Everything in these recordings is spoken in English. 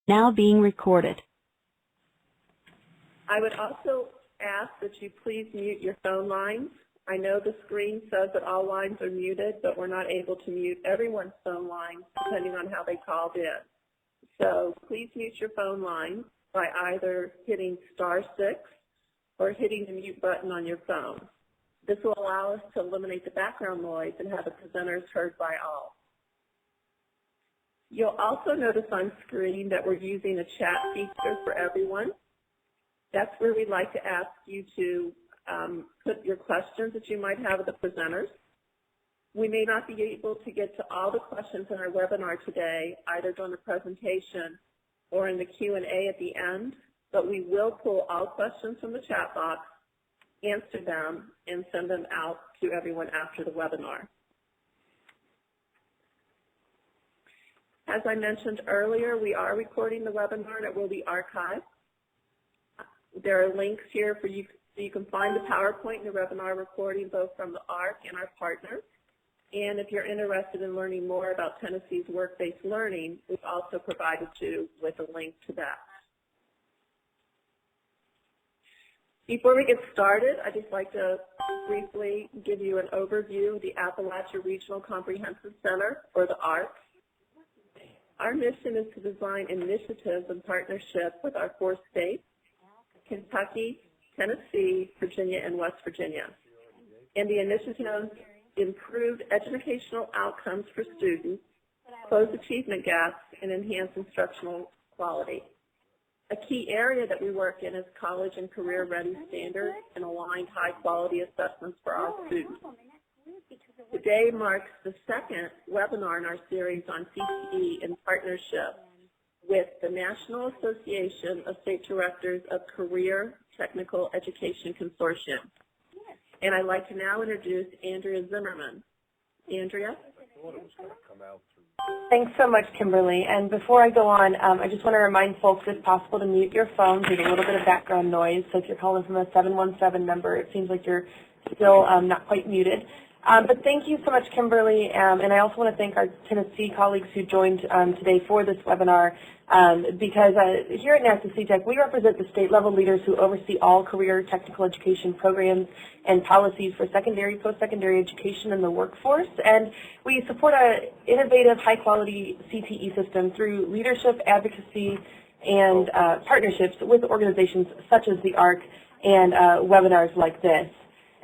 Now being recorded. I would also ask that you please mute your phone lines. I know the screen says that all lines are muted, but we're not able to mute everyone's phone lines depending on how they called in. So please mute your phone line by either hitting *6 or hitting the mute button on your phone. This will allow us to eliminate the background noise and have the presenters heard by all. You'll also notice on screen that we're using a chat feature for everyone. That's where we'd like to ask you to put your questions that you might have of the presenters. We may not be able to get to all the questions in our webinar today, either during the presentation or in the Q&A at the end, but we will pull all questions from the chat box, answer them, and send them out to everyone after the webinar. As I mentioned earlier, we are recording the webinar and it will be archived. There are links here for you so you can find the PowerPoint and the webinar recording both from the ARC and our partners. And if you're interested in learning more about Tennessee's work-based learning, we've also provided you with a link to that. Before we get started, I'd just like to briefly give you an overview of the Appalachia Regional Comprehensive Center, or the ARC. Our mission is to design initiatives in partnership with our 4 states, Kentucky, Tennessee, Virginia, and West Virginia. And the initiatives improve educational outcomes for students, close achievement gaps, and enhance instructional quality. A key area that we work in is college and career-ready standards and aligned high-quality assessments for all students. Today marks the 2nd webinar in our series on CTE in partnership with the National Association of State Directors of Career Technical Education Consortium. And I'd like to now introduce Andrea Zimmerman. Andrea? Thanks so much, Kimberly. And before I go on, I just want to remind folks if possible to mute your phone. There's a little bit of background noise. So if you're calling from a 717 number, it seems like you're still not quite muted. But thank you so much, Kimberly, and I also want to thank our Tennessee colleagues who joined today for this webinar because here at NASA CTEC, we represent the state-level leaders who oversee all career technical education programs and policies for secondary, post-secondary education in the workforce, and we support an innovative, high-quality CTE system through leadership, advocacy, and partnerships with organizations such as the ARC and webinars like this.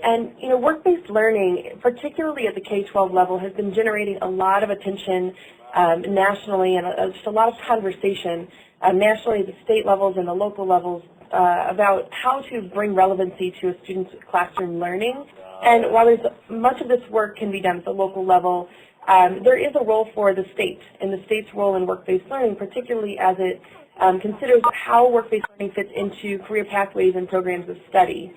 And, you know, work-based learning, particularly at the K-12 level, has been generating a lot of attention nationally and just a lot of conversation nationally at the state levels and the local levels about how to bring relevancy to a student's classroom learning. And while there's much of this work can be done at the local level, there is a role for the state and the state's role in work-based learning, particularly as it considers how work-based learning fits into career pathways and programs of study.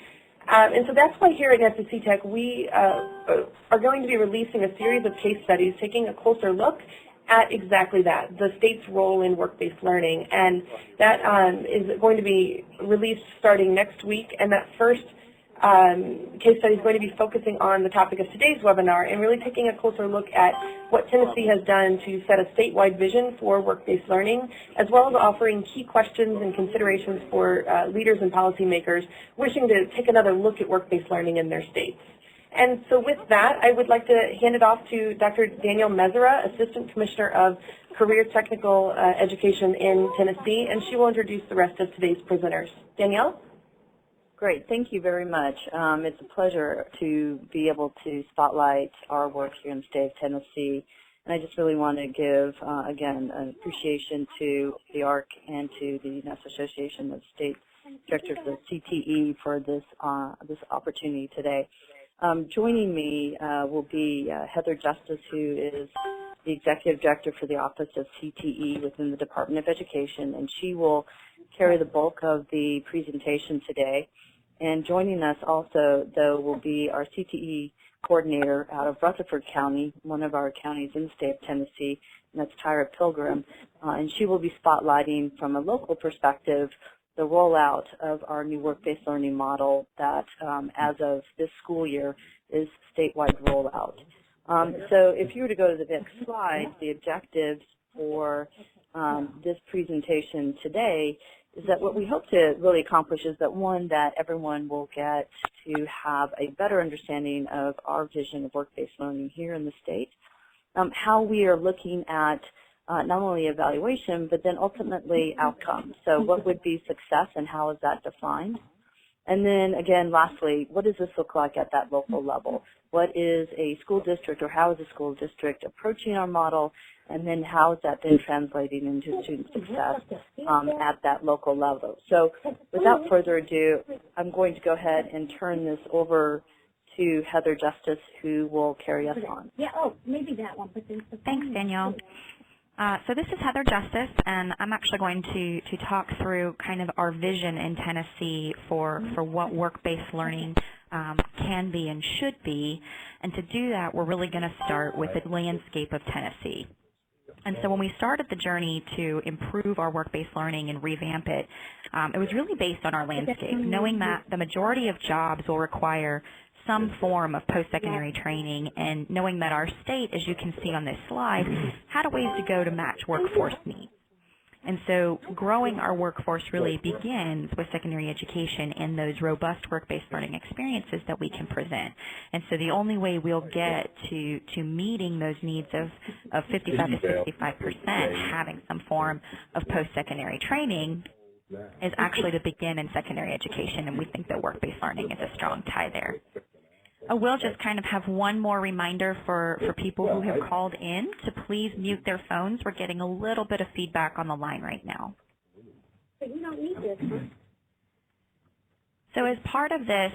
And so that's why here at NASA CTEC we are going to be releasing a series of case studies taking a closer look at exactly that, the state's role in work-based learning. And that is going to be released starting next week. And that first case study is going to be focusing on the topic of today's webinar and really taking a closer look at what Tennessee has done to set a statewide vision for work-based learning, as well as offering key questions and considerations for leaders and policymakers wishing to take another look at work-based learning in their states. And so with that, I would like to hand it off to Dr. Danielle Mezzera, Assistant Commissioner of Career Technical Education in Tennessee, and she will introduce the rest of today's presenters. Danielle? Great. Thank you very much. It's a pleasure to be able to spotlight our work here in the state of Tennessee. And I just really want to give, again, an appreciation to the ARC and to the National Association of State Directors of CTE for this opportunity today. Joining me will be Heather Justice, who is the Executive Director for the Office of CTE within the Department of Education, and she will carry the bulk of the presentation today. And joining us also, though, will be our CTE coordinator out of Rutherford County, one of our counties in the state of Tennessee, and that's Tyra Pilgrim. And she will be spotlighting from a local perspective the rollout of our new work-based learning model that, as of this school year, is statewide rollout. So if you were to go to the next slide, the objectives for this presentation today is that what we hope to really accomplish is that, one, that everyone will get to have a better understanding of our vision of work-based learning here in the state, how we are looking at not only evaluation, but then ultimately outcomes. So what would be success and how is that defined? And then again, lastly, what does this look like at that local level? What is a school district, or how is a school district approaching our model? And then how is that then translating into student success at that local level? So without further ado, I'm going to go ahead and turn this over to Heather Justice, who will carry us on. Yeah, oh, maybe that one. But Thanks, Danielle. So this is Heather Justice, and I'm actually going to talk through kind of our vision in Tennessee for what work-based learning can be and should be. And to do that, we're really going to start with the landscape of Tennessee. And so when we started the journey to improve our work-based learning and revamp it, it was really based on our landscape, knowing that the majority of jobs will require some form of post-secondary training, and knowing that our state, as you can see on this slide, had a ways to go to match workforce needs. And so growing our workforce really begins with secondary education and those robust work-based learning experiences that we can present. And so the only way we'll get to meeting those needs of 55 to 65% having some form of post-secondary training is actually to begin in secondary education, and we think that work-based learning is a strong tie there. I will just kind of have one more reminder for people who have called in to please mute their phones. We're getting a little bit of feedback on the line right now. But you don't need this. So as part of this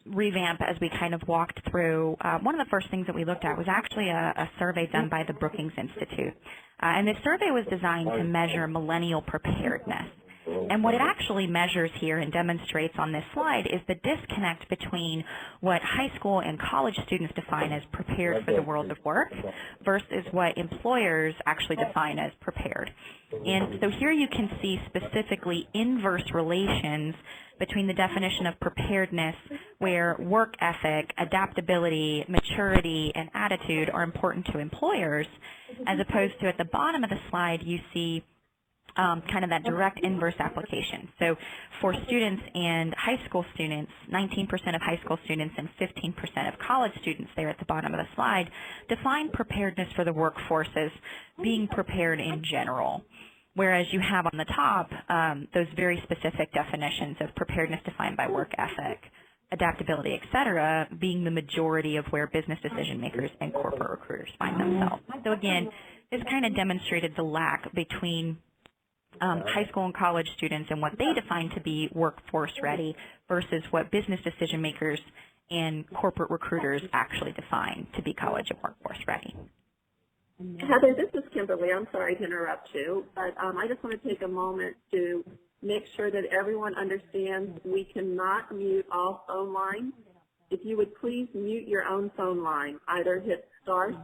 revamp, as we kind of walked through, one of the first things that we looked at was actually a survey done by the Brookings Institute. And this survey was designed to measure millennial preparedness. And what it actually measures here and demonstrates on this slide is the disconnect between what high school and college students define as prepared for the world of work versus what employers actually define as prepared. And so here you can see specifically inverse relations between the definition of preparedness, where work ethic, adaptability, maturity, and attitude are important to employers, as opposed to at the bottom of the slide you see kind of that direct inverse application. So for students and high school students, 19% of high school students and 15% of college students there at the bottom of the slide define preparedness for the workforce as being prepared in general. Whereas you have on the top those very specific definitions of preparedness defined by work ethic, adaptability, et cetera, being the majority of where business decision makers and corporate recruiters find themselves. So again, this kind of demonstrated the lack between high school and college students and what they define to be workforce ready versus what business decision makers and corporate recruiters actually define to be college and workforce ready. Heather, this is Kimberly. I'm sorry to interrupt you, but I just want to take a moment to make sure that everyone understands we cannot mute all phone lines. If you would please mute your own phone line, either hit *6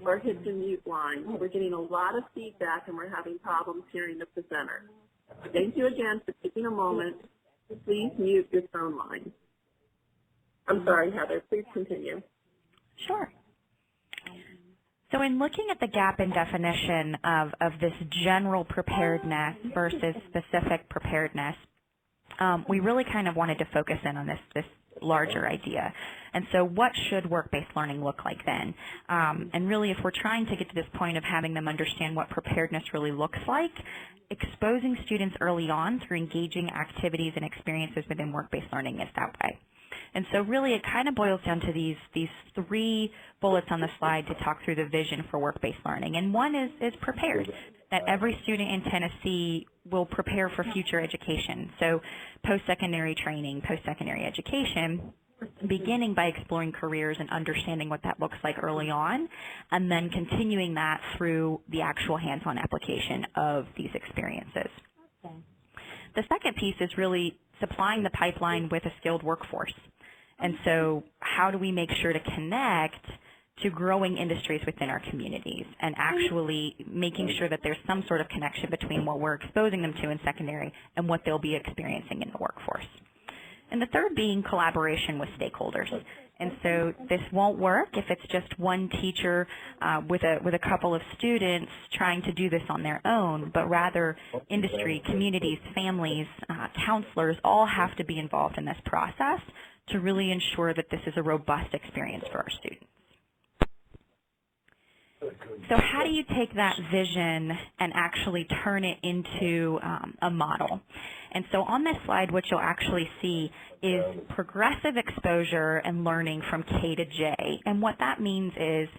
or hit the mute line. We're getting a lot of feedback and we're having problems hearing the presenter. Thank you again for taking a moment. Please mute your phone line. I'm sorry, Heather. Please continue. Sure. So in looking at the gap in definition of this general preparedness versus specific preparedness, we really kind of wanted to focus in on this larger idea. And so what should work-based learning look like then? And really, if we're trying to get to this point of having them understand what preparedness really looks like, exposing students early on through engaging activities and experiences within work-based learning is that way. And so really it kind of boils down to these three bullets on the slide to talk through the vision for work-based learning. And one is prepared, that every student in Tennessee will prepare for future education. So post-secondary training, post-secondary education, beginning by exploring careers and understanding what that looks like early on, and then continuing that through the actual hands-on application of these experiences. Okay. The second piece is really supplying the pipeline with a skilled workforce. And so how do we make sure to connect to growing industries within our communities and actually making sure that there's some sort of connection between what we're exposing them to in secondary and what they'll be experiencing in the workforce. And the third being collaboration with stakeholders. And so this won't work if it's just one teacher with a couple of students trying to do this on their own, but rather industry, communities, families, counselors all have to be involved in this process to really ensure that this is a robust experience for our students. So how do you take that vision and actually turn it into a model? And so on this slide, what you'll actually see is progressive exposure and learning from K to J. And what that means is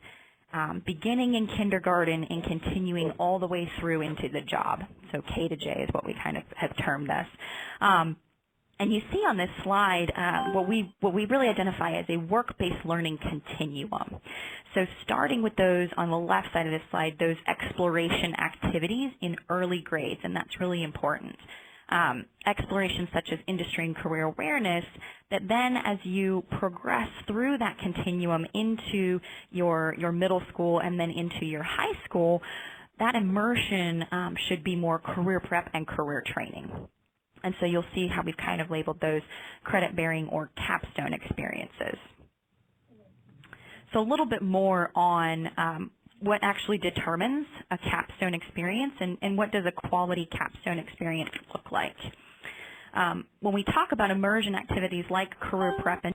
beginning in kindergarten and continuing all the way through into the job. So K to J is what we kind of have termed this. And you see on this slide what we really identify as a work-based learning continuum. So starting with those on the left side of this slide, those exploration activities in early grades, and that's really important. Explorations such as industry and career awareness, that then as you progress through that continuum into your middle school and then into your high school, that immersion should be more career prep and career training. And so you'll see how we've kind of labeled those credit-bearing or capstone experiences. So a little bit more on what actually determines a capstone experience and what does a quality capstone experience look like. When we talk about immersion activities like career prep and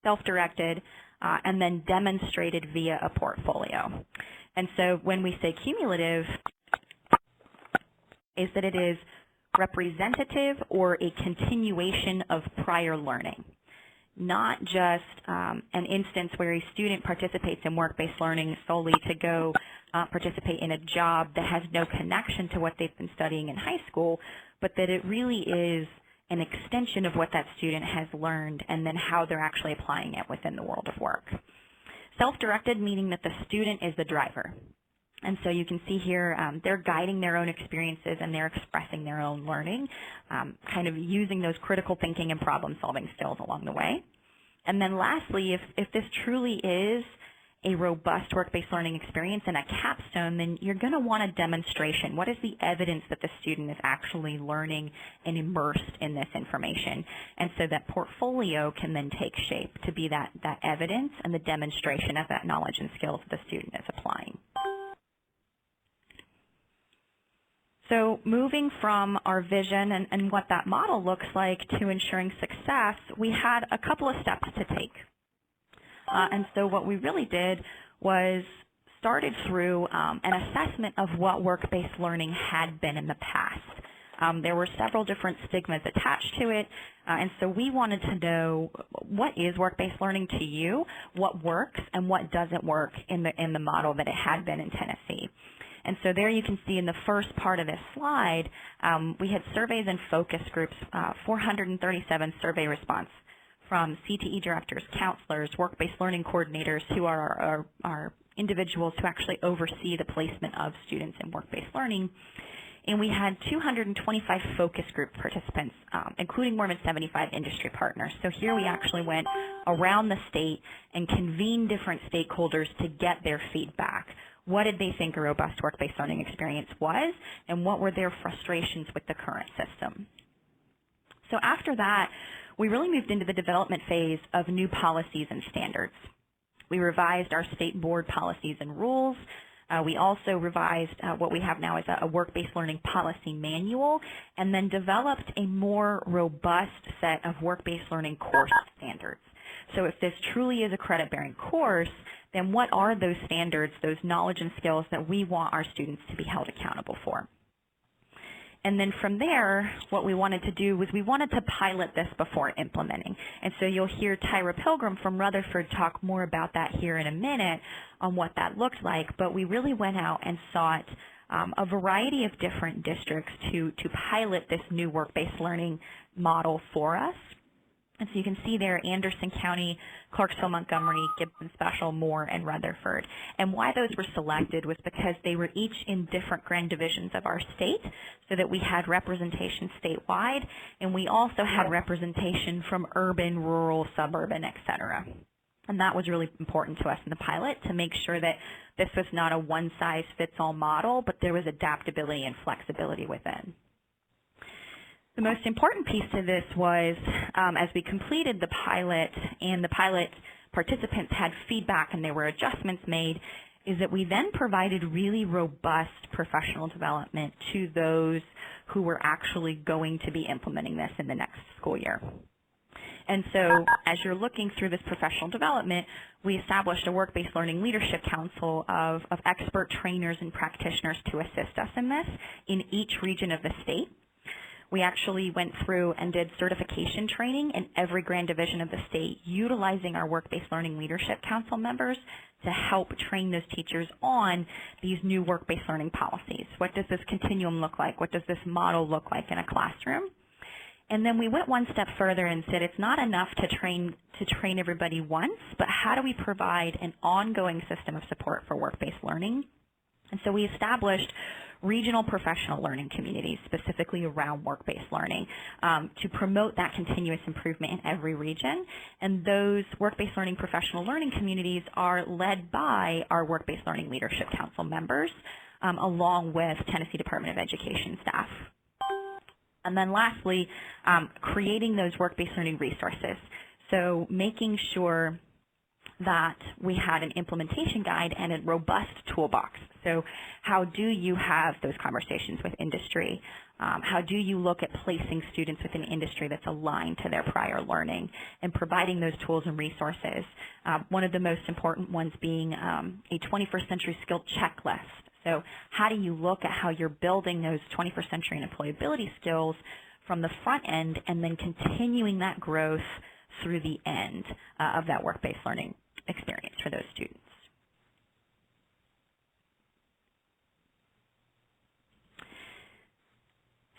self-directed, and then demonstrated via a portfolio. And so when we say cumulative, is that it is representative or a continuation of prior learning, not just an instance where a student participates in work-based learning solely to go participate in a job that has no connection to what they've been studying in high school, but that it really is an extension of what that student has learned and then how they're actually applying it within the world of work. Self-directed, meaning that the student is the driver. And so you can see here they're guiding their own experiences and they're expressing their own learning, kind of using those critical thinking and problem-solving skills along the way. And then lastly, if this truly is a robust work-based learning experience and a capstone, then you're going to want a demonstration. What is the evidence that the student is actually learning and immersed in this information? And so that portfolio can then take shape to be that evidence and the demonstration of that knowledge and skills the student is applying. So moving from our vision and what that model looks like to ensuring success, we had a couple of steps to take. And so what we really did was started through an assessment of what work-based learning had been in the past. There were several different stigmas attached to it, and so we wanted to know what is work-based learning to you, what works, and what doesn't work in the model that it had been in Tennessee. And so there you can see in the first part of this slide, we had surveys and focus groups, 437 survey response from CTE directors, counselors, work-based learning coordinators, who are our individuals who actually oversee the placement of students in work-based learning. And we had 225 focus group participants, including more than 75 industry partners. So here we actually went around the state and convened different stakeholders to get their feedback. What did they think a robust work-based learning experience was, and what were their frustrations with the current system? So after that, we really moved into the development phase of new policies and standards. We revised our state board policies and rules. We also revised what we have now as a work-based learning policy manual, and then developed a more robust set of work-based learning course standards. So if this truly is a credit-bearing course, then what are those standards, those knowledge and skills that we want our students to be held accountable for? And then from there, what we wanted to do was we wanted to pilot this before implementing. And so you'll hear Tyra Pilgrim from Rutherford talk more about that here in a minute on what that looked like. But we really went out and sought a variety of different districts to pilot this new work-based learning model for us. And so you can see there Anderson County, Clarksville, Montgomery, Gibson Special, Moore, and Rutherford. And why those were selected was because they were each in different grand divisions of our state, so that we had representation statewide, and we also had representation from urban, rural, suburban, et cetera. And that was really important to us in the pilot, to make sure that this was not a one-size-fits-all model, but there was adaptability and flexibility within. The most important piece to this was, as we completed the pilot and the pilot participants had feedback and there were adjustments made, is that we then provided really robust professional development to those who were actually going to be implementing this in the next school year. And so as you're looking through this professional development, we established a work-based learning leadership council of expert trainers and practitioners to assist us in this in each region of the state. We actually went through and did certification training in every grand division of the state, utilizing our work-based learning leadership council members to help train those teachers on these new work-based learning policies. What does this continuum look like? What does this model look like in a classroom? And then we went one step further and said it's not enough to train everybody once, but how do we provide an ongoing system of support for work-based learning? And so we established regional professional learning communities, specifically around work-based learning, to promote that continuous improvement in every region. And those work-based learning professional learning communities are led by our work-based learning leadership council members, along with Tennessee Department of Education staff. And then lastly, creating those work-based learning resources. So making sure that we had an implementation guide and a robust toolbox. So how do you have those conversations with industry? How do you look at placing students within industry that's aligned to their prior learning and providing those tools and resources? One of the most important ones being a 21st century skill checklist. So how do you look at how you're building those 21st century and employability skills from the front end and then continuing that growth through the end of that work-based learning experience for those students?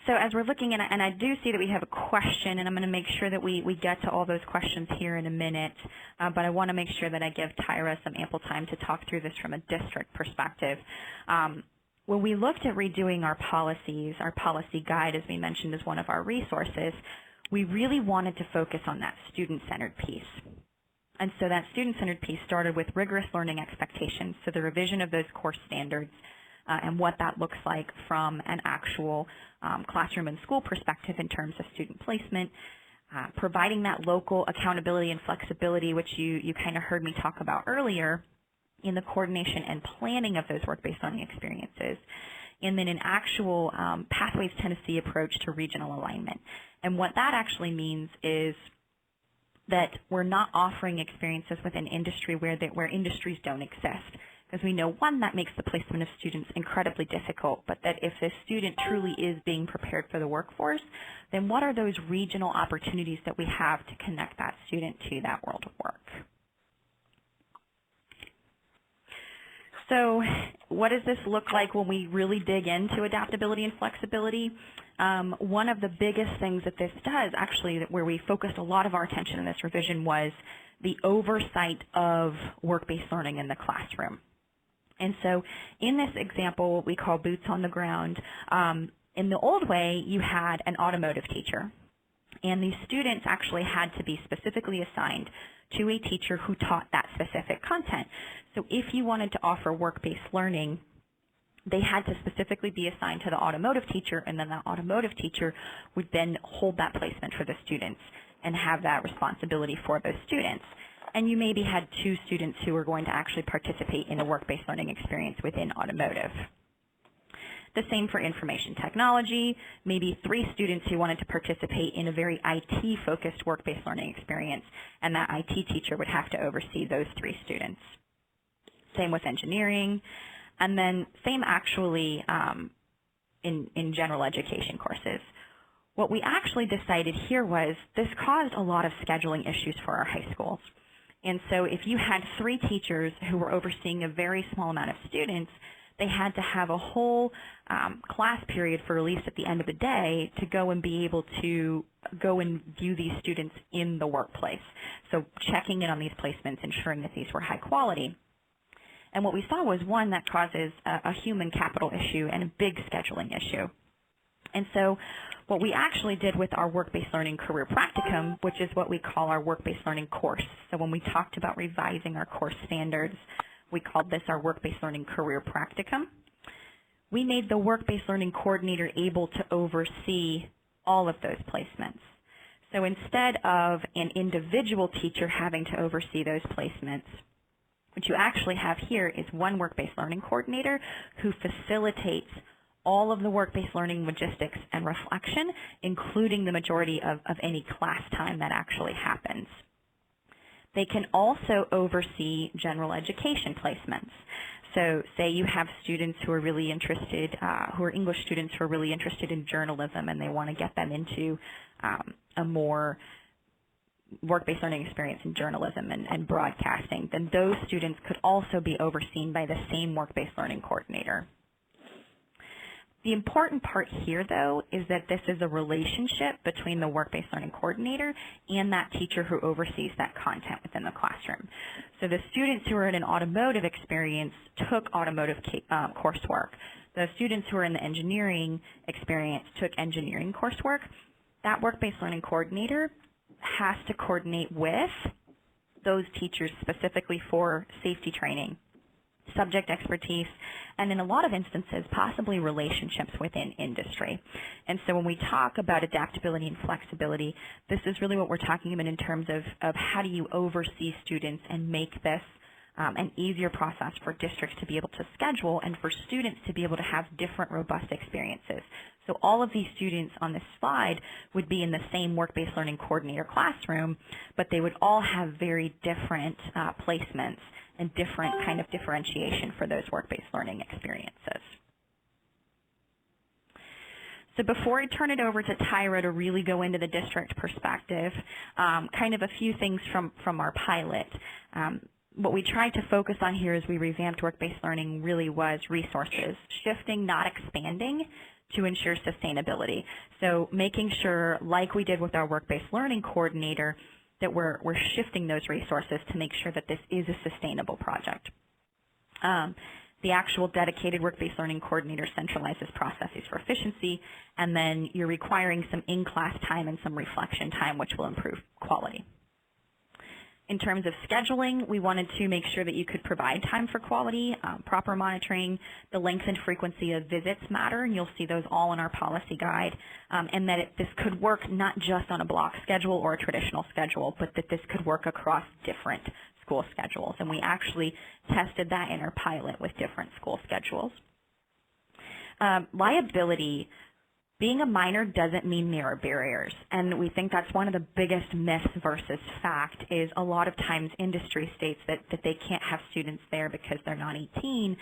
So as we're looking at, and I do see that we have a question, and I'm going to make sure that we get to all those questions here in a minute, but I want to make sure that I give Tyra some ample time to talk through this from a district perspective. When we looked at redoing our policies, our policy guide, as we mentioned, is one of our resources, we really wanted to focus on that student-centered piece. And so that student-centered piece started with rigorous learning expectations, so the revision of those core standards, and what that looks like from an actual classroom and school perspective in terms of student placement, providing that local accountability and flexibility, which you kind of heard me talk about earlier, in the coordination and planning of those work-based learning experiences, and then an actual Pathways Tennessee approach to regional alignment. And what that actually means is that we're not offering experiences within industry where industries don't exist. Because we know, one, that makes the placement of students incredibly difficult, but that if the student truly is being prepared for the workforce, then what are those regional opportunities that we have to connect that student to that world of work? So what does this look like when we really dig into adaptability and flexibility? One of the biggest things that this does, actually, where we focused a lot of our attention in this revision, was the oversight of work-based learning in the classroom. And so in this example, what we call boots on the ground, in the old way, you had an automotive teacher. And these students actually had to be specifically assigned to a teacher who taught that specific content. So if you wanted to offer work-based learning, they had to specifically be assigned to the automotive teacher, and then that automotive teacher would then hold that placement for the students and have that responsibility for those students. And you maybe had 2 students who were going to actually participate in a work-based learning experience within automotive. The same for information technology, maybe 3 students who wanted to participate in a very IT-focused work-based learning experience, and that IT teacher would have to oversee those 3 students. Same with engineering, and then same actually in general education courses. What we actually decided here was this caused a lot of scheduling issues for our high schools. And so if you had 3 teachers who were overseeing a very small amount of students, they had to have a whole class period for release at the end of the day to go and be able to go and view these students in the workplace. So checking in on these placements, ensuring that these were high quality. And what we saw was, one, that causes a human capital issue and a big scheduling issue. And so what we actually did with our work-based learning career practicum, which is what we call our work-based learning course. So when we talked about revising our course standards, we called this our work-based learning career practicum. We made the work-based learning coordinator able to oversee all of those placements. So instead of an individual teacher having to oversee those placements, what you actually have here is one work-based learning coordinator who facilitates all of the work-based learning logistics and reflection, including the majority of any class time that actually happens. They can also oversee general education placements. So say you have students who are really interested, who are English students who are really interested in journalism and they want to get them into a more work-based learning experience in journalism and broadcasting, then those students could also be overseen by the same work-based learning coordinator. The important part here, though, is that this is a relationship between the work-based learning coordinator and that teacher who oversees that content within the classroom. So the students who are in an automotive experience took automotive coursework. The students who are in the engineering experience took engineering coursework. That work-based learning coordinator has to coordinate with those teachers specifically for safety training, subject expertise, and in a lot of instances, possibly relationships within industry. And so when we talk about adaptability and flexibility, this is really what we're talking about in terms of how do you oversee students and make this an easier process for districts to be able to schedule and for students to be able to have different robust experiences. So all of these students on this slide would be in the same work-based learning coordinator classroom, but they would all have very different placements and different kind of differentiation for those work-based learning experiences. So before I turn it over to Tyra to really go into the district perspective, kind of a few things from our pilot. What we tried to focus on here as we revamped work-based learning really was resources, shifting, not expanding, to ensure sustainability. So making sure, like we did with our work-based learning coordinator, that we're shifting those resources to make sure that this is a sustainable project. The actual dedicated work-based learning coordinator centralizes processes for efficiency, and then you're requiring some in-class time and some reflection time, which will improve quality. In terms of scheduling, we wanted to make sure that you could provide time for quality, proper monitoring, the length and frequency of visits matter, and you'll see those all in our policy guide, and that this could work not just on a block schedule or a traditional schedule, but that this could work across different school schedules. And we actually tested that in our pilot with different school schedules. Liability. Being a minor doesn't mean there are barriers, and we think that's one of the biggest myths versus fact is a lot of times industry states that they can't have students there because they're not 18,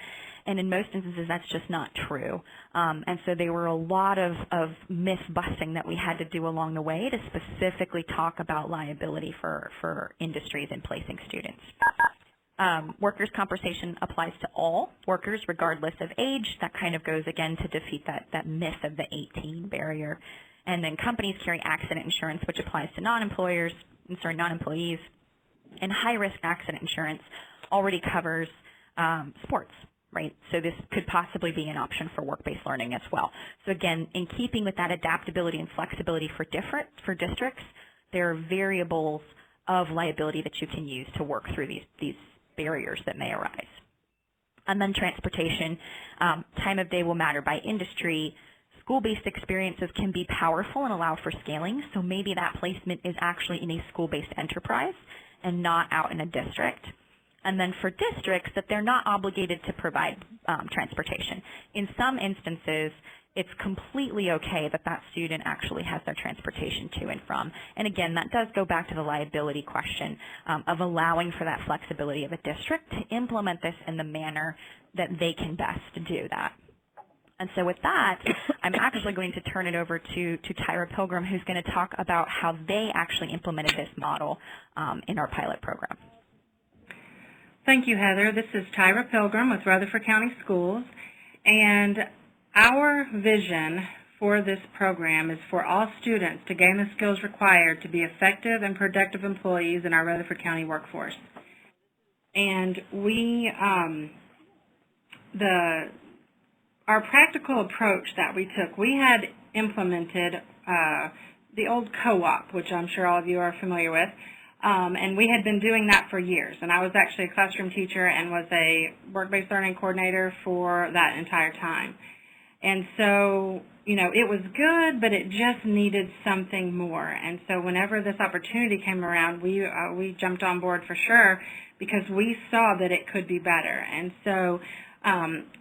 and in most instances that's just not true. And so there were a lot of myth busting that we had to do along the way to specifically talk about liability for industries in placing students. Workers' compensation applies to all workers regardless of age. That kind of goes again to defeat that myth of the 18 barrier. And then companies carry accident insurance, which applies to non-employees. And high-risk accident insurance already covers sports, right? So this could possibly be an option for work-based learning as well. So again, in keeping with that adaptability and flexibility for districts, there are variables of liability that you can use to work through these barriers that may arise. And then transportation, time of day will matter by industry. School-based experiences can be powerful and allow for scaling, so maybe that placement is actually in a school-based enterprise and not out in a district. And then for districts, that they're not obligated to provide transportation. In some instances, it's completely okay that that student actually has their transportation to and from. And again, that does go back to the liability question of allowing for that flexibility of a district to implement this in the manner that they can best do that. And so with that, I'm actually going to turn it over to Tyra Pilgrim, who's going to talk about how they actually implemented this model in our pilot program. Thank you, Heather. This is Tyra Pilgrim with Rutherford County Schools, and our vision for this program is for all students to gain the skills required to be effective and productive employees in our Rutherford County workforce. And we, our practical approach that we took, we had implemented the old co-op, which I'm sure all of you are familiar with. And we had been doing that for years. And I was actually a classroom teacher and was a work-based learning coordinator for that entire time. And so, you know, it was good, but it just needed something more. And so whenever this opportunity came around, we jumped on board for sure because we saw that it could be better. And so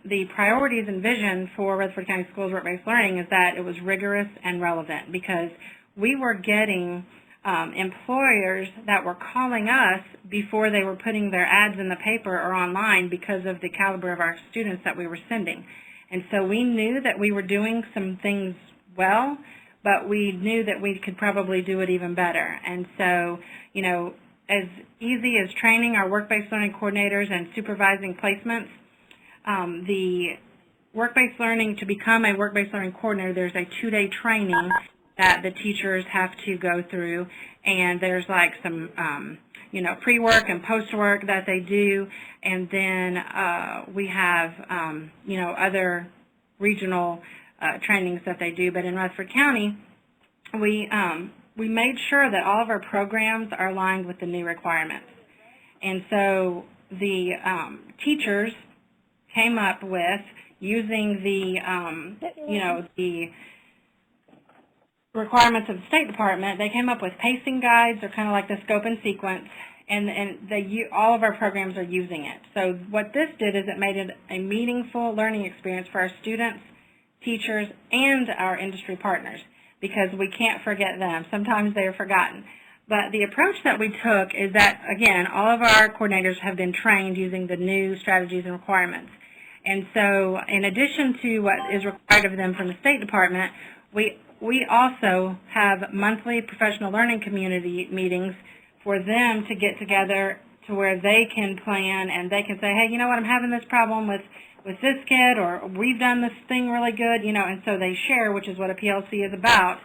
the priorities and vision for Rutherford County Schools Work-Based Learning is that it was rigorous and relevant, because we were getting employers that were calling us before they were putting their ads in the paper or online because of the caliber of our students that we were sending. And so we knew that we were doing some things well, but we knew that we could probably do it even better. And so, you know, as easy as training our work-based learning coordinators and supervising placements, the work-based learning, to become a work-based learning coordinator, there's a 2-day training that the teachers have to go through, and there's like some you know, pre-work and post-work that they do, and then we have you know, other regional trainings that they do. But in Rutherford County, we made sure that all of our programs are aligned with the new requirements. And so the teachers came up with, using the you know, the requirements of the State Department, they came up with pacing guides, or kind of like the scope and sequence, and all of our programs are using it. So what this did is it made it a meaningful learning experience for our students, teachers, and our industry partners, because we can't forget them. Sometimes they are forgotten. But the approach that we took is that, again, all of our coordinators have been trained using the new strategies and requirements. And so in addition to what is required of them from the State Department, we also have monthly professional learning community meetings for them to get together, to where they can plan and they can say, hey, you know what, I'm having this problem with this kid, or we've done this thing really good, you know, and so they share, which is what a PLC is about.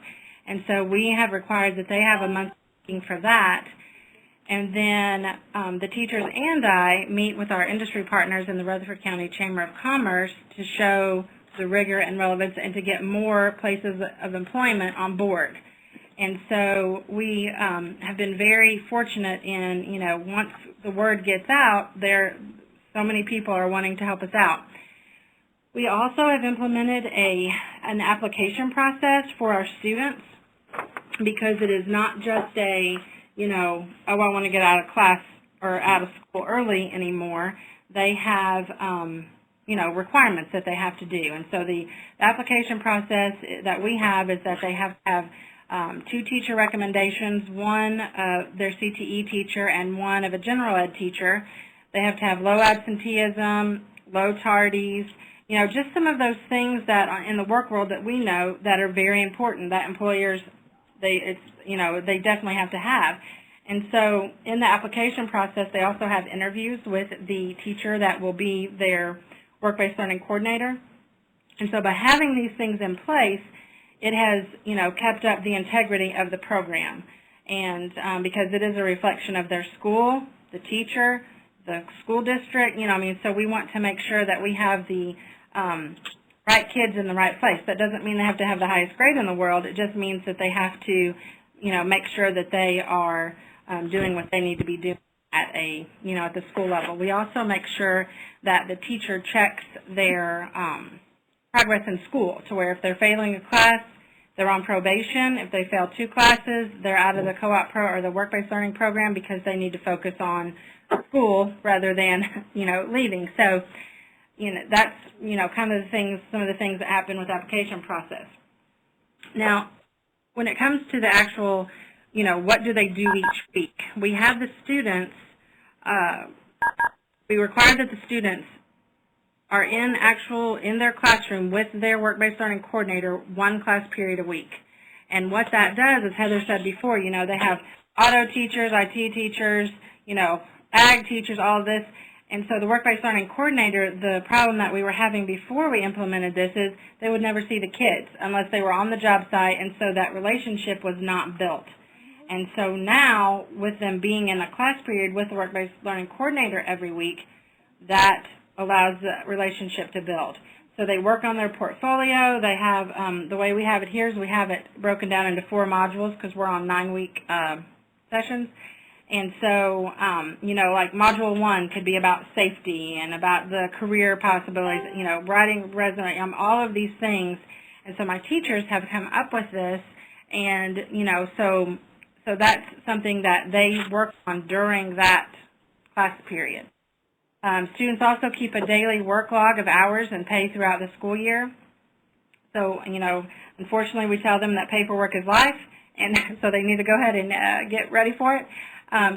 And so we have required that they have a monthly meeting for that. And then the teachers and I meet with our industry partners in the Rutherford County Chamber of Commerce to show the rigor and relevance, and to get more places of employment on board. And so we have been very fortunate in, you know, once the word gets out, so many people are wanting to help us out. We also have implemented an application process for our students, because it is not just a, you know, oh, I want to get out of class or out of school early anymore. They have you know, requirements that they have to do. And so the application process that we have is that they have to have 2 teacher recommendations, one of their CTE teacher and one of a general ed teacher. They have to have low absenteeism, low tardies, you know, just some of those things that are in the work world that we know that are very important, that employers, you know, they definitely have to have. And so in the application process, they also have interviews with the teacher that will be their work-based learning coordinator. And so by having these things in place, it has, you know, kept up the integrity of the program. And because it is a reflection of their school, the teacher, the school district, you know, I mean, so we want to make sure that we have the right kids in the right place. That doesn't mean they have to have the highest grade in the world. It just means that they have to, you know, make sure that they are doing what they need to be doing at a, you know, at the school level. We also make sure that the teacher checks their progress in school, to where if they're failing a class, they're on probation. If they fail 2 classes, they're out of the co-op or the work-based learning program, because they need to focus on school rather than, you know, leaving. So, you know, that's, you know, kind of the things, some of the things that happen with the application process. Now, when it comes to the actual, you know, what do they do each week? We have the students, we require that the students are in their classroom with their work-based learning coordinator 1 class period a week. And what that does, as Heather said before, you know, they have auto teachers, IT teachers, you know, ag teachers, all of this. And so the work-based learning coordinator, the problem that we were having before we implemented this is they would never see the kids unless they were on the job site, and so that relationship was not built. And so now, with them being in a class period with the work-based learning coordinator every week, that allows the relationship to build. So they work on their portfolio. They have, the way we have it here is we have it broken down into 4 modules because we're on 9-week sessions. And so, you know, like Module 1 could be about safety and about the career possibilities, you know, writing resume, all of these things. And so my teachers have come up with this, and, you know, so that's something that they work on during that class period. Students also keep a daily work log of hours and pay throughout the school year. So, you know, unfortunately we tell them that paperwork is life, and so they need to go ahead and get ready for it.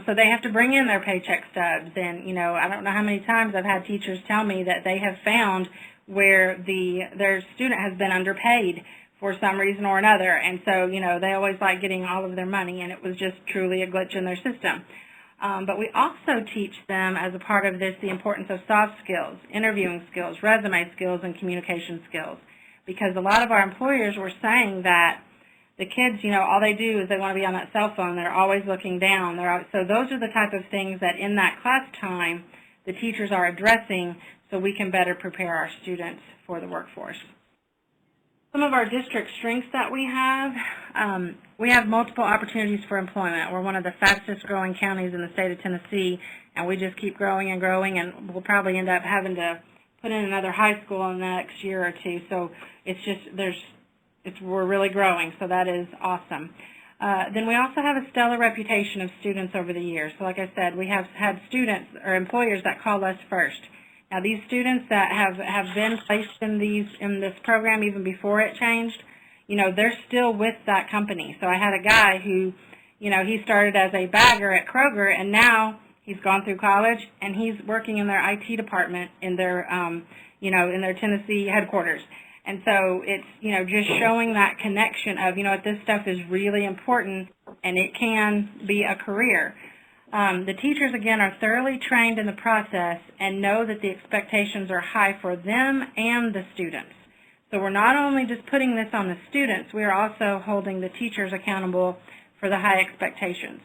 So they have to bring in their paycheck stubs, and, you know, I don't know how many times I've had teachers tell me that they have found where their student has been underpaid for some reason or another, and so, you know, they always like getting all of their money, and it was just truly a glitch in their system. But we also teach them, as a part of this, the importance of soft skills, interviewing skills, resume skills, and communication skills, because a lot of our employers were saying that the kids, you know, all they do is they want to be on that cell phone. They're always looking down. So those are the type of things that in that class time the teachers are addressing so we can better prepare our students for the workforce. Some of our district strengths that we have multiple opportunities for employment. We're one of the fastest growing counties in the state of Tennessee, and we just keep growing and growing, and we'll probably end up having to put in another high school in the next year or two. So it's just, we're really growing, so that is awesome. Then we also have a stellar reputation of students over the years. So like I said, we have had students or employers that call us first. Now these students that have been placed in this program even before it changed, you know, they're still with that company. So I had a guy who, you know, he started as a bagger at Kroger, and now he's gone through college and he's working in their IT department in their, you know, in their Tennessee headquarters. And so it's, you know, just showing that connection of, you know, this stuff is really important and it can be a career. The teachers, again, are thoroughly trained in the process and know that the expectations are high for them and the students. So we're not only just putting this on the students, we are also holding the teachers accountable for the high expectations.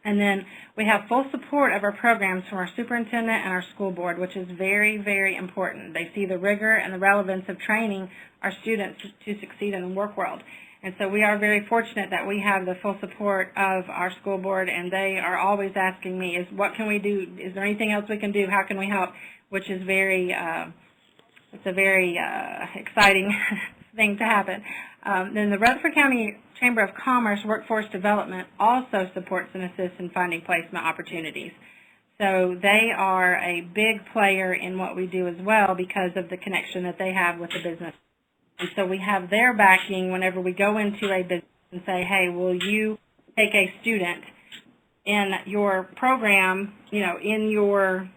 And then we have full support of our programs from our superintendent and our school board, which is very, very important. They see the rigor and the relevance of training our students to succeed in the work world. And so we are very fortunate that we have the full support of our school board, and they are always asking me, what can we do? Is there anything else we can do? How can we help? Which is very, it's a very exciting thing to happen. Then the Rutherford County Chamber of Commerce Workforce Development also supports and assists in finding placement opportunities. So they are a big player in what we do as well because of the connection that they have with the business. And so we have their backing whenever we go into a business and say, hey, will you take a student in your program, you know, in your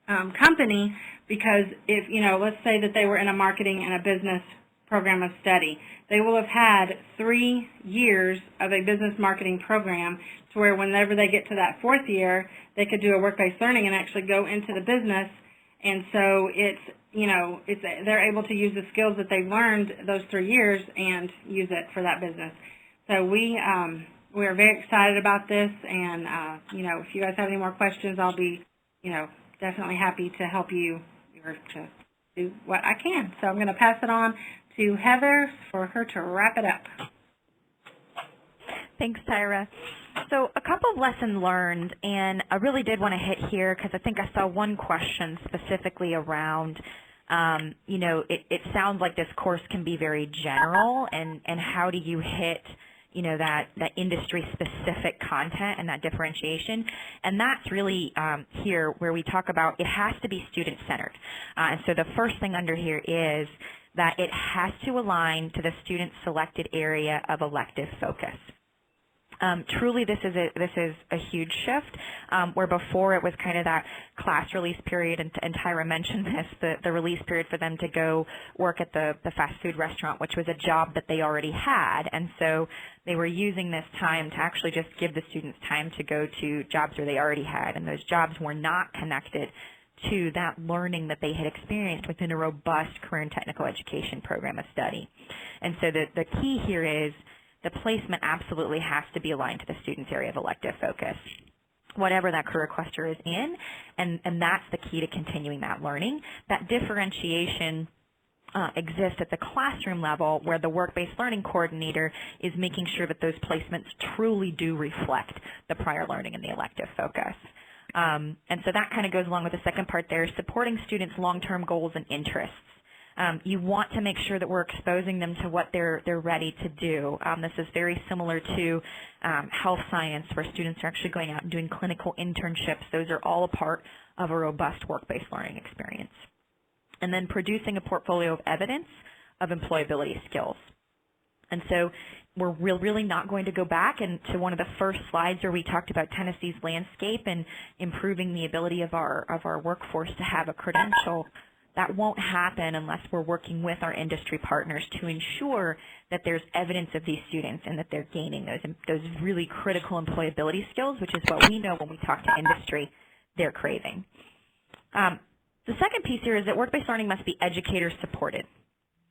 company, because if, you know, let's say that they were in a marketing and a business program of study. They will have had 3 years of a business marketing program to where whenever they get to that 4th year, they could do a work-based learning and actually go into the business. And so it's, you know, they're able to use the skills that they've learned those 3 years and use it for that business. So we are very excited about this, and, you know, if you guys have any more questions, I'll be, you know, definitely happy to help you or to do what I can. So I'm going to pass it on to Heather for her to wrap it up. Thanks, Tyra. So a couple of lessons learned, and I really did want to hit here because I think I saw one question specifically around, you know, it sounds like this course can be very general, and how do you hit, you know, that industry-specific content and that differentiation. And that's really here where we talk about it has to be student-centered. And so the first thing under here is that it has to align to the student's selected area of elective focus. Truly, this is a huge shift, where before it was kind of that class release period, and Tyra mentioned this, the release period for them to go work at the fast food restaurant, which was a job that they already had, and so they were using this time to actually just give the students time to go to jobs where they already had, and those jobs were not connected to that learning that they had experienced within a robust career and technical education program of study. And so the key here is the placement absolutely has to be aligned to the student's area of elective focus, whatever that career cluster is in, and that's the key to continuing that learning. That differentiation exist at the classroom level, where the work-based learning coordinator is making sure that those placements truly do reflect the prior learning and the elective focus. And so that kind of goes along with the second part there, supporting students' long-term goals and interests. You want to make sure that we're exposing them to what they're ready to do. This is very similar to health science, where students are actually going out and doing clinical internships. Those are all a part of a robust work-based learning experience. And then producing a portfolio of evidence of employability skills. And so we're really not going to go back into one of the first slides where we talked about Tennessee's landscape and improving the ability of our workforce to have a credential. That won't happen unless we're working with our industry partners to ensure that there's evidence of these students and that they're gaining those really critical employability skills, which is what we know when we talk to industry they're craving. The second piece here is that work-based learning must be educator supported.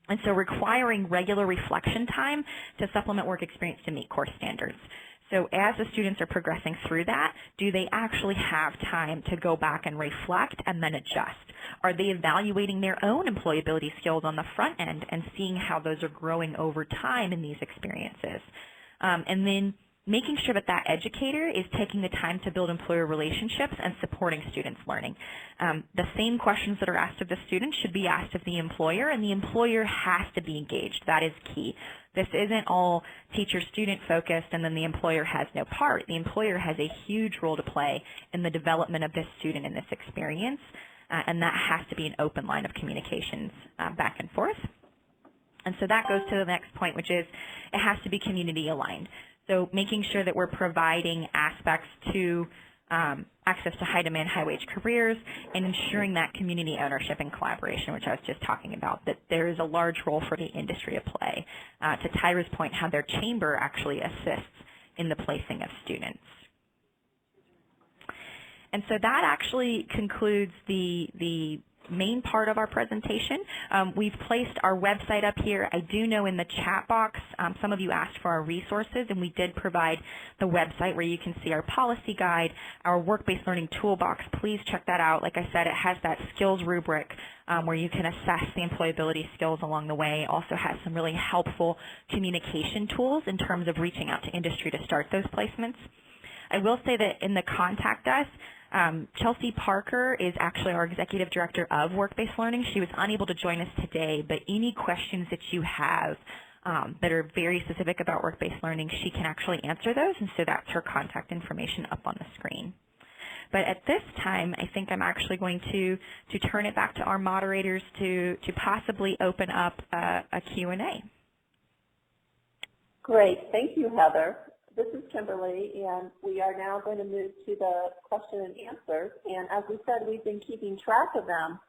And so requiring regular reflection time to supplement work experience to meet course standards. So as the students are progressing through that, do they actually have time to go back and reflect and then adjust? Are they evaluating their own employability skills on the front end and seeing how those are growing over time in these experiences? And then making sure that that educator is taking the time to build employer relationships and supporting students' learning. The same questions that are asked of the student should be asked of the employer, and the employer has to be engaged. That is key. This isn't all teacher-student focused and then the employer has no part. The employer has a huge role to play in the development of this student in this experience, and that has to be an open line of communications back and forth. And so that goes to the next point, which is it has to be community aligned. So making sure that we're providing aspects to access to high-demand, high-wage careers, and ensuring that community ownership and collaboration, which I was just talking about, that there is a large role for the industry to play. To Tyra's point, how their chamber actually assists in the placing of students. And so that actually concludes the main part of our presentation. We've placed our website up here. I do know in the chat box, some of you asked for our resources, and we did provide the website where you can see our policy guide, our work-based learning toolbox. Please check that out. Like I said, it has that skills rubric where you can assess the employability skills along the way. It also has some really helpful communication tools in terms of reaching out to industry to start those placements. I will say that in the Contact Us, Chelsea Parker is actually our Executive Director of Work-Based Learning. She was unable to join us today, but any questions that you have that are very specific about work-based learning, she can actually answer those, and so that's her contact information up on the screen. But at this time, I think I'm actually going to turn it back to our moderators to possibly open up a Q&A. Great. Thank you, Heather. This is Kimberly, and we are now going to move to the question and answers. And as we said, we've been keeping track of them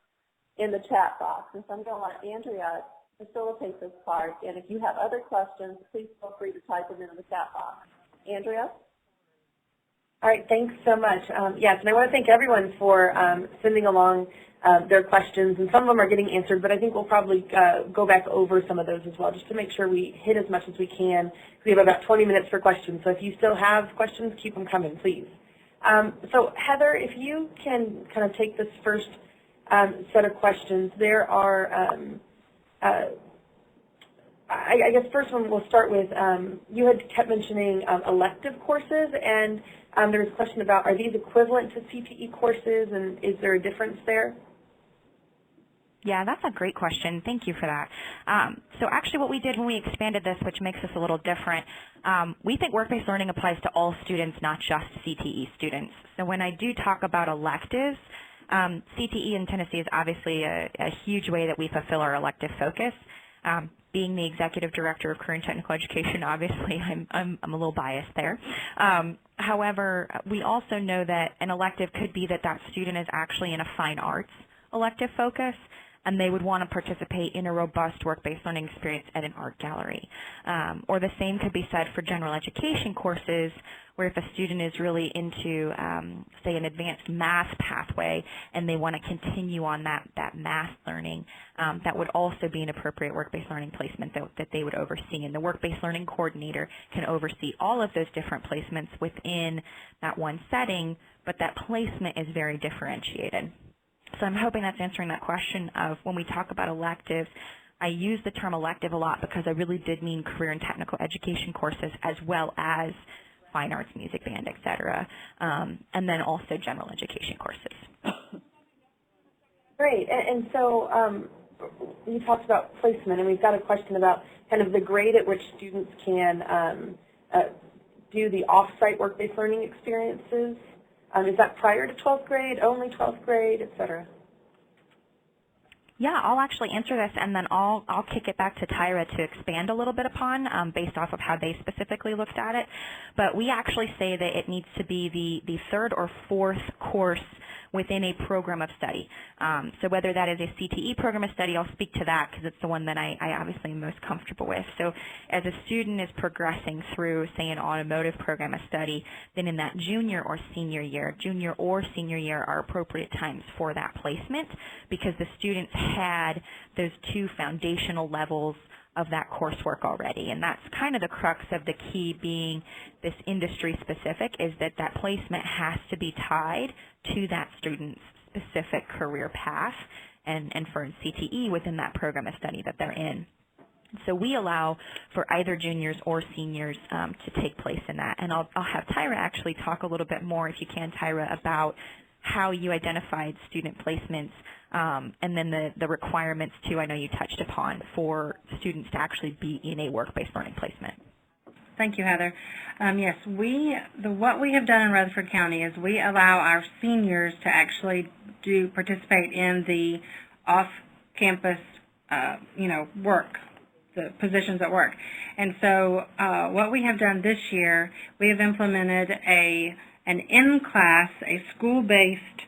in the chat box. And so I'm going to let Andrea facilitate this part. And if you have other questions, please feel free to type them in the chat box. Andrea? All right, thanks so much. Yes, and I want to thank everyone for sending along their questions, and some of them are getting answered, but I think we'll probably go back over some of those as well, just to make sure we hit as much as we can. We have about 20 minutes for questions, so if you still have questions, keep them coming, please. So Heather, if you can kind of take this first set of questions, there are, I guess first one we'll start with, you had kept mentioning elective courses, and there was a question about, are these equivalent to CTE courses, and is there a difference there? Yeah, that's a great question. Thank you for that. So actually what we did when we expanded this, which makes us a little different, we think work-based learning applies to all students, not just CTE students. So when I do talk about electives, CTE in Tennessee is obviously a huge way that we fulfill our elective focus. Being the executive director of career and technical education, obviously I'm a little biased there. However, we also know that an elective could be that that student is actually in a fine arts elective focus, and they would want to participate in a robust work-based learning experience at an art gallery. Or the same could be said for general education courses, where if a student is really into, say, an advanced math pathway and they want to continue on that math learning, that would also be an appropriate work-based learning placement that they would oversee. And the work-based learning coordinator can oversee all of those different placements within that one setting, but that placement is very differentiated. So I'm hoping that's answering that question of when we talk about electives, I use the term elective a lot because I really did mean career and technical education courses as well as fine arts, music, band, et cetera, and then also general education courses. Great. And so you talked about placement, and we've got a question about kind of the grade at which students can do the off-site work-based learning experiences. Is that prior to 12th grade, only 12th grade, et cetera? Yeah, I'll actually answer this, and then I'll kick it back to Tyra to expand a little bit upon based off of how they specifically looked at it. But we actually say that it needs to be the third or fourth course within a program of study. So whether that is a CTE program of study, I'll speak to that because it's the one that I obviously am most comfortable with. So as a student is progressing through, say, an automotive program of study, then in that junior or senior year are appropriate times for that placement because the students had those two foundational levels of that coursework already. And that's kind of the crux of the key being this industry specific is that that placement has to be tied to that student's specific career path and for CTE within that program of study that they're in. So we allow for either juniors or seniors to take place in that. And I'll have Tyra actually talk a little bit more, if you can, Tyra, about how you identified student placements and then the requirements, too, I know you touched upon, for students to actually be in a work-based learning placement. Thank you, Heather. Yes, what we have done in Rutherford County is we allow our seniors to actually participate in the off-campus, work, the positions at work. And so what we have done this year, we have implemented an in-class, a school-based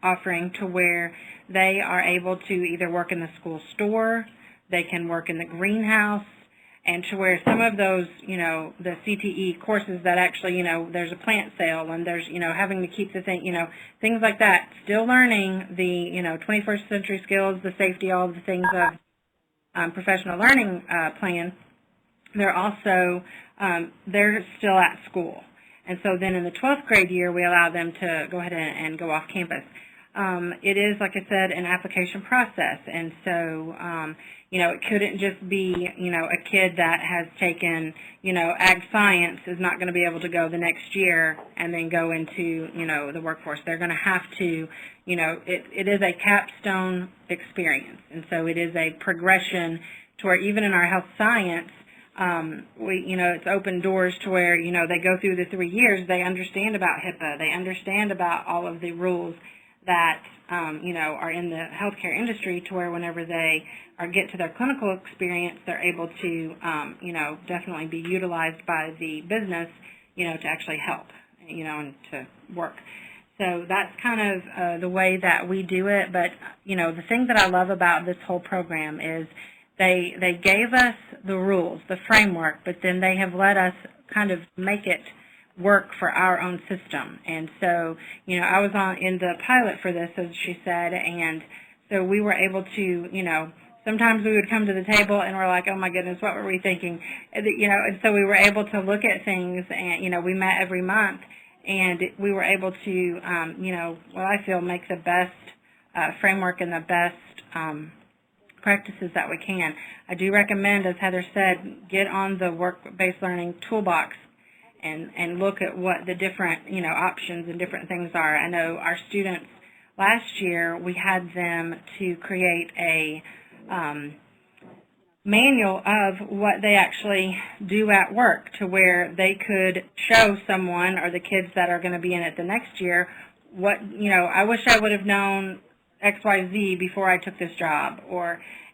offering to where they are able to either work in the school store, they can work in the greenhouse, and to where some of those, the CTE courses that actually, there's a plant sale and there's, having to keep the thing, things like that, still learning the, 21st century skills, the safety, all of the things of professional learning plan, they're also, they're still at school. And so then in the 12th grade year, we allow them to go ahead and go off campus. It is, like I said, an application process. And so, it couldn't just be, a kid that has taken, ag science is not going to be able to go the next year and then go into, the workforce. They're going to have to, it is a capstone experience. And so it is a progression to where even in our health science, it's open doors to where, they go through the 3 years, they understand about HIPAA, they understand about all of the rules that, are in the healthcare industry to where whenever they get to their clinical experience, they're able to, definitely be utilized by the business, to actually help, and to work. So that's kind of the way that we do it. But, the thing that I love about this whole program is they gave us the rules, the framework, but then they have let us kind of make it work for our own system. And so, I was in the pilot for this, as she said, and so we were able to, sometimes we would come to the table and we're like, oh my goodness, what were we thinking? And so we were able to look at things and, we met every month and we were able to, what I feel make the best framework and the best practices that we can. I do recommend, as Heather said, get on the work-based learning toolbox and look at what the different, options and different things are. I know our students last year, we had them to create a manual of what they actually do at work to where they could show someone or the kids that are going to be in it the next year what, I wish I would have known XYZ before I took this job.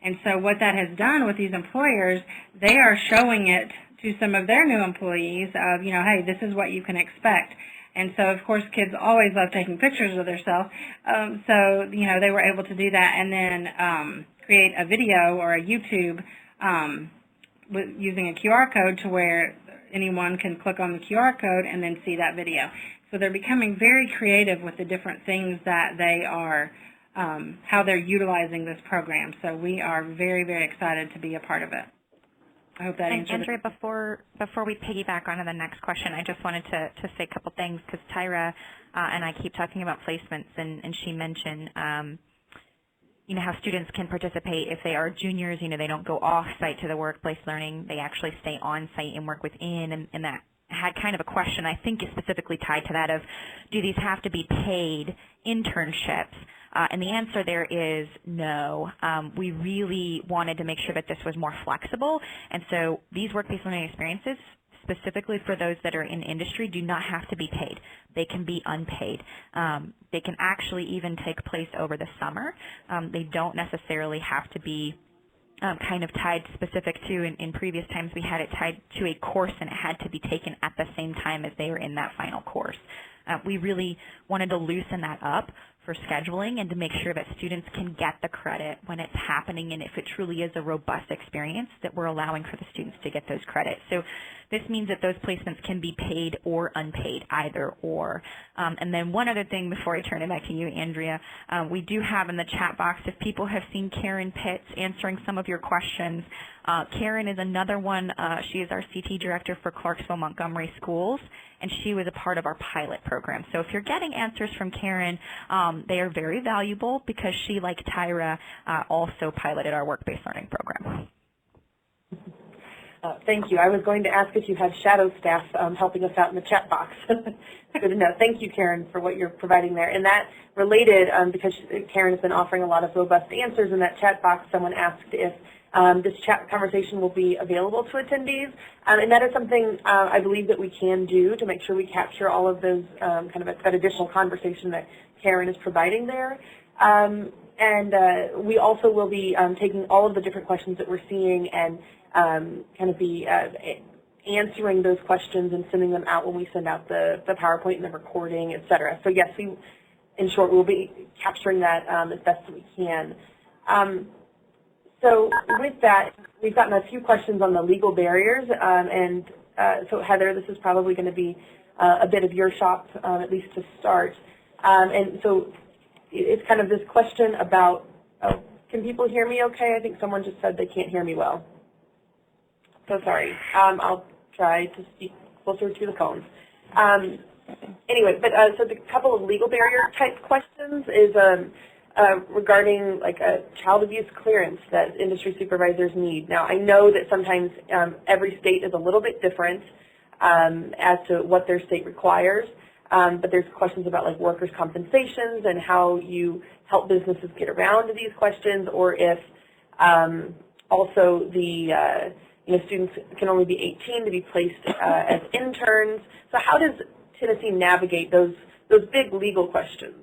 And so what that has done with these employers, they are showing it to some of their new employees of, hey, this is what you can expect. And so, of course, kids always love taking pictures of themselves. So, they were able to do that and then create a video or a YouTube using a QR code to where anyone can click on the QR code and then see that video. So they're becoming very creative with the different things that they are, how they're utilizing this program. So we are very, very excited to be a part of it. I hope that answers. Andrea, before we piggyback onto the next question, I just wanted to say a couple things because Tyra and I keep talking about placements, and she mentioned, you know, how students can participate if they are juniors. You know, they don't go off-site to the workplace learning. They actually stay on-site and work within, and that had kind of a question, I think is specifically tied to that of, do these have to be paid internships? And the answer there is no. We really wanted to make sure that this was more flexible, and so these work-based learning experiences, specifically for those that are in industry, do not have to be paid. They can be unpaid. They can actually even take place over the summer. They don't necessarily have to be kind of tied specific to, in previous times we had it tied to a course and it had to be taken at the same time as they were in that final course. We really wanted to loosen that up for scheduling and to make sure that students can get the credit when it's happening, and if it truly is a robust experience, that we're allowing for the students to get those credits. So this means that those placements can be paid or unpaid, either or. And then one other thing before I turn it back to you, Andrea, we do have in the chat box, if people have seen Karen Pitts answering some of your questions, Karen is another one. She is our CT director for Clarksville Montgomery Schools, and she was a part of our pilot program. So if you're getting answers from Karen, they are very valuable because she, like Tyra, also piloted our work-based learning program. Thank you. I was going to ask if you had shadow staff helping us out in the chat box. Good to know. Thank you, Karen, for what you're providing there. And that related, because Karen has been offering a lot of robust answers in that chat box, someone asked if this chat conversation will be available to attendees. And that is something I believe that we can do to make sure we capture all of those kind of that additional conversation that Karen is providing there. And we also will be taking all of the different questions that we're seeing and kind of be answering those questions and sending them out when we send out the PowerPoint and the recording, et cetera. So yes, in short, we'll be capturing that as best as we can. So with that, we've gotten a few questions on the legal barriers, so Heather, this is probably going to be a bit of your shop, at least to start. And so it's kind of this question about, can people hear me okay? I think someone just said they can't hear me well. So sorry. I'll try to speak closer to the phones. Anyway, but so the couple of legal barrier type questions is regarding like a child abuse clearance that industry supervisors need. Now, I know that sometimes every state is a little bit different as to what their state requires, but there's questions about like workers' compensations and how you help businesses get around to these questions, or if also the students can only be 18 to be placed as interns. So how does Tennessee navigate those big legal questions?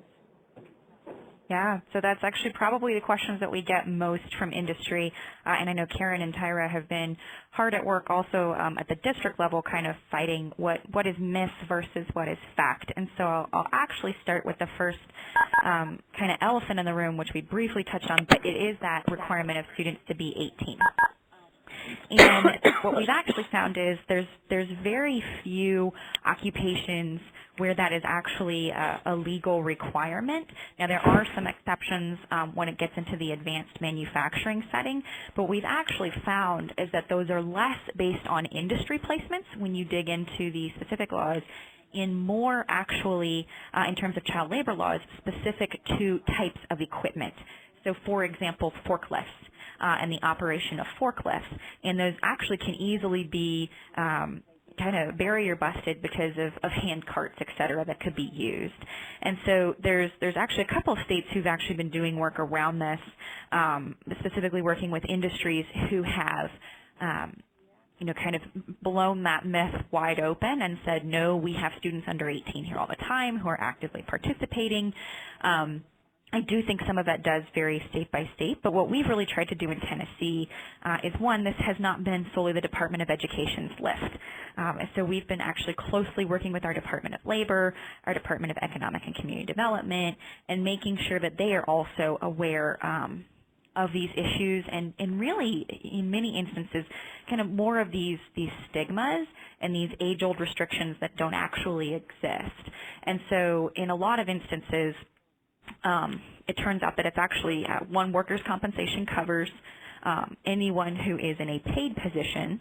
Yeah, so that's actually probably the questions that we get most from industry, and I know Karen and Tyra have been hard at work also at the district level kind of fighting what is myth versus what is fact. And so I'll actually start with the first kind of elephant in the room, which we briefly touched on, but it is that requirement of students to be 18. And what we've actually found is there's very few occupations where that is actually a legal requirement. Now, there are some exceptions when it gets into the advanced manufacturing setting, but what we've actually found is that those are less based on industry placements when you dig into the specific laws, in more actually in terms of child labor laws specific to types of equipment. So, for example, forklifts. And the operation of forklifts, and those actually can easily be kind of barrier busted because of hand carts, et cetera, that could be used. And so there's actually a couple of states who've actually been doing work around this, specifically working with industries who have kind of blown that myth wide open and said, no, we have students under 18 here all the time who are actively participating. I do think some of that does vary state by state, but what we've really tried to do in Tennessee is, one, this has not been solely the Department of Education's list. So we've been actually closely working with our Department of Labor, our Department of Economic and Community Development, and making sure that they are also aware of these issues and really, in many instances, kind of more of these stigmas and these age-old restrictions that don't actually exist. And so in a lot of instances, it turns out that it's actually, one, workers' compensation covers anyone who is in a paid position,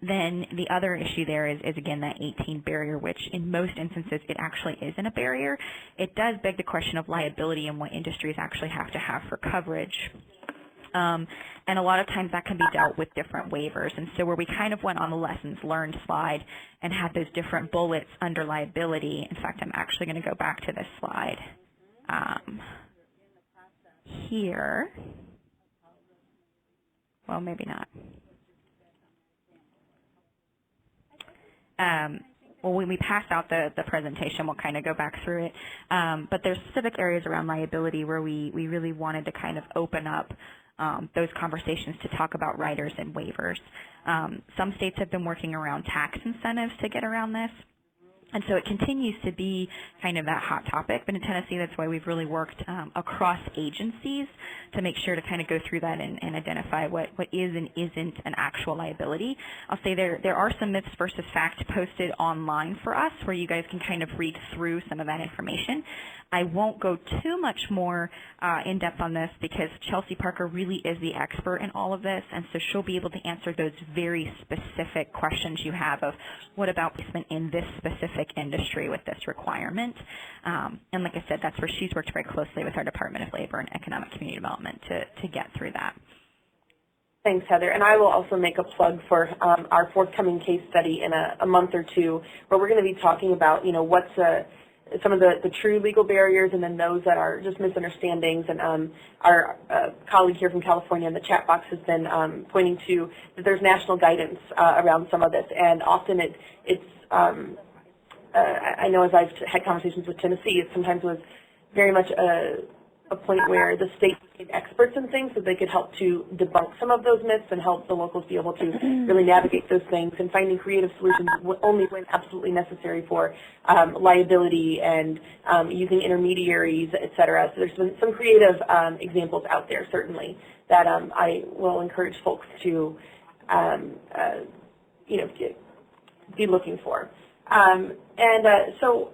then the other issue there is again that 18 barrier, which in most instances it actually isn't a barrier. It does beg the question of liability and what industries actually have to have for coverage. And a lot of times that can be dealt with different waivers. And so where we kind of went on the lessons learned slide and had those different bullets under liability, in fact, I'm actually going to go back to this slide here. Well, maybe not. Well, when we pass out the presentation, we'll kind of go back through it. But there's specific areas around liability where we really wanted to kind of open up those conversations to talk about riders and waivers. Some states have been working around tax incentives to get around this. And so it continues to be kind of that hot topic, but in Tennessee, that's why we've really worked across agencies to make sure to kind of go through that and identify what is and isn't an actual liability. I'll say there are some myths versus facts posted online for us where you guys can kind of read through some of that information. I won't go too much more in depth on this because Chelsea Parker really is the expert in all of this, and so she'll be able to answer those very specific questions you have of what about placement in this specific industry with this requirement. And like I said, that's where she's worked very closely with our Department of Labor and Economic Community Development to get through that. Thanks, Heather. And I will also make a plug for our forthcoming case study in a month or two, where we're going to be talking about, what's some of the true legal barriers and then those that are just misunderstandings. And our colleague here from California in the chat box has been pointing to that there's national guidance around some of this. And often it's I know as I've had conversations with Tennessee, it sometimes was very much a point where the state became experts in things so they could help to debunk some of those myths and help the locals be able to really navigate those things, and finding creative solutions only when absolutely necessary for liability and using intermediaries, et cetera. So there's been some creative examples out there, certainly, that I will encourage folks to be looking for. So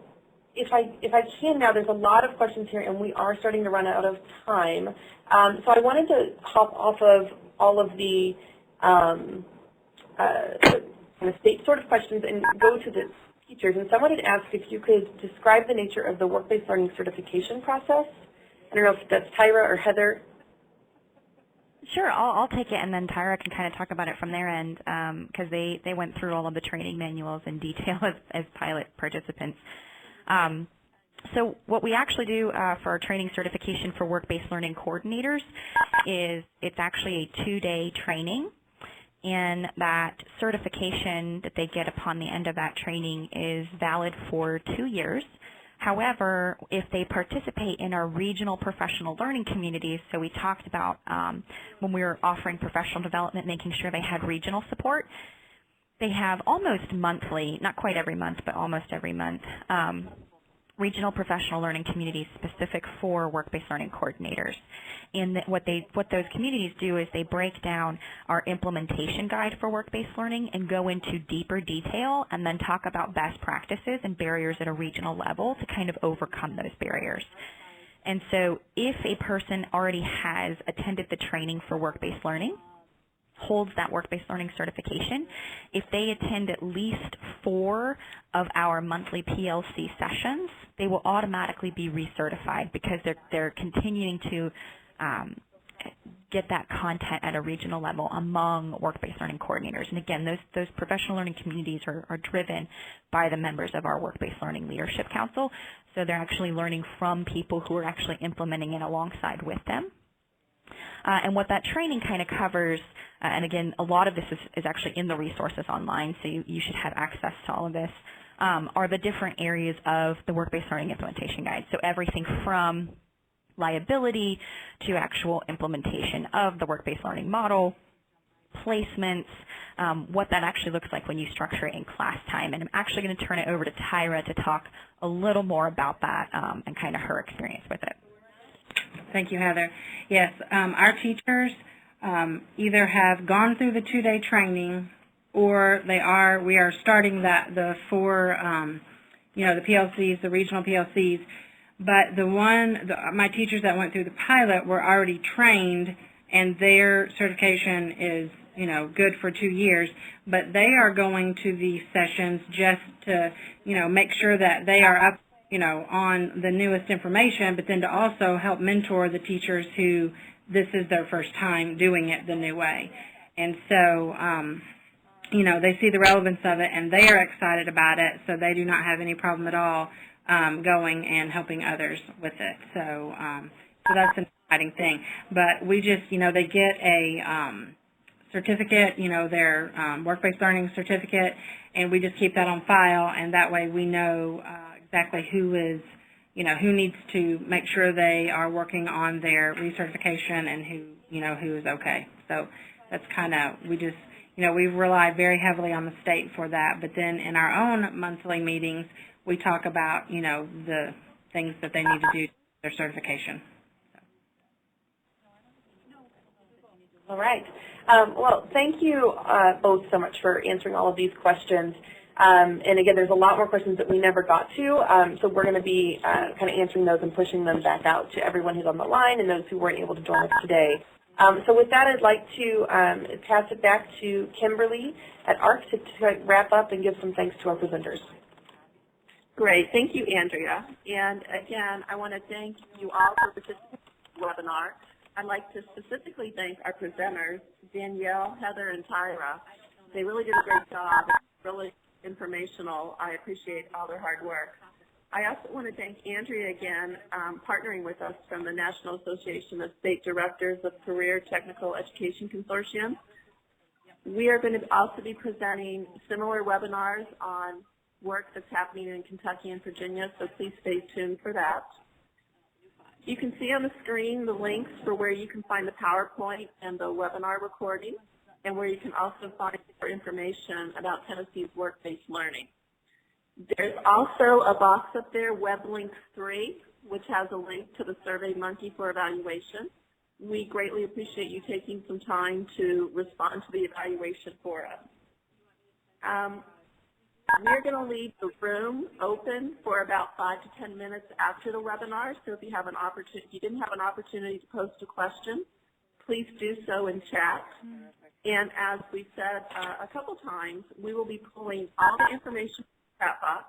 if I can now, there's a lot of questions here, and we are starting to run out of time. So I wanted to hop off of all of the state sort of questions and go to the teachers. And someone had asked if you could describe the nature of the work-based learning certification process. I don't know if that's Tyra or Heather. Sure, I'll take it, and then Tyra can kind of talk about it from their end because they went through all of the training manuals in detail as pilot participants. So what we actually do for our training certification for work-based learning coordinators is it's actually a 2-day training, and that certification that they get upon the end of that training is valid for 2 years. However, if they participate in our regional professional learning communities, so we talked about when we were offering professional development, making sure they had regional support, they have almost monthly, not quite every month, but almost every month, regional professional learning communities specific for work-based learning coordinators. And what those communities do is they break down our implementation guide for work-based learning and go into deeper detail and then talk about best practices and barriers at a regional level to kind of overcome those barriers. And so if a person already has attended the training for work-based learning, holds that work-based learning certification, if they attend at least 4 of our monthly PLC sessions, they will automatically be recertified because they're continuing to get that content at a regional level among work-based learning coordinators. And again, those professional learning communities are driven by the members of our Work-Based Learning Leadership Council, so they're actually learning from people who are actually implementing it alongside with them. And what that training kind of covers, and again, a lot of this is actually in the resources online, so you should have access to all of this, are the different areas of the Work-Based Learning Implementation Guide. So everything from liability to actual implementation of the work-based learning model, placements, what that actually looks like when you structure it in class time. And I'm actually going to turn it over to Tyra to talk a little more about that and kind of her experience with it. Thank you, Heather. Yes, our teachers either have gone through the 2-day training, or we are starting the 4, the PLCs, the regional PLCs. But my teachers that went through the pilot were already trained and their certification is, you know, good for 2 years, but they are going to these sessions just to, you know, make sure that they are up, you know, on the newest information, but then to also help mentor the teachers who this is their first time doing it the new way. And so, you know, they see the relevance of it and they are excited about it, so they do not have any problem at all going and helping others with it. So, so that's an exciting thing. But we just, you know, they get a certificate, you know, their work-based learning certificate, and we just keep that on file, and that way we know exactly who is, you know, who needs to make sure they are working on their recertification and who, you know, who is okay. So that's kind of, we just, you know, we rely very heavily on the state for that, but then in our own monthly meetings, we talk about, you know, the things that they need to do to their certification. All right. Well, thank you both so much for answering all of these questions. And again, there's a lot more questions that we never got to, so we're going to be kind of answering those and pushing them back out to everyone who's on the line and those who weren't able to join us today. So with that, I'd like to pass it back to Kimberly at ARC to wrap up and give some thanks to our presenters. Great. Thank you, Andrea. And again, I want to thank you all for participating in the webinar. I'd like to specifically thank our presenters, Danielle, Heather, and Tyra. They really did a great job. It's really informational. I appreciate all their hard work. I also want to thank Andrea again, partnering with us from the National Association of State Directors of Career Technical Education Consortium. We are going to also be presenting similar webinars on work that's happening in Kentucky and Virginia, so please stay tuned for that. You can see on the screen the links for where you can find the PowerPoint and the webinar recording, and where you can also find more information about Tennessee's work-based learning. There's also a box up there, Web Links 3, which has a link to the SurveyMonkey for evaluation. We greatly appreciate you taking some time to respond to the evaluation for us. We're going to leave the room open for about 5 to 10 minutes after the webinar, so if you have an opportunity, if you didn't have an opportunity to post a question, please do so in chat. And as we said a couple times, we will be pulling all the information from the chat box.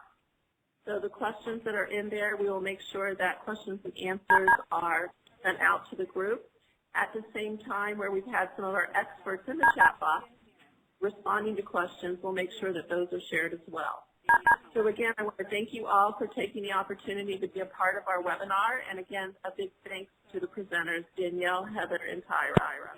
So the questions that are in there, we will make sure that questions and answers are sent out to the group. At the same time, where we've had some of our experts in the chat box responding to questions, we'll make sure that those are shared as well. So again, I want to thank you all for taking the opportunity to be a part of our webinar. And again, a big thanks to the presenters, Danielle, Heather, and Tyra.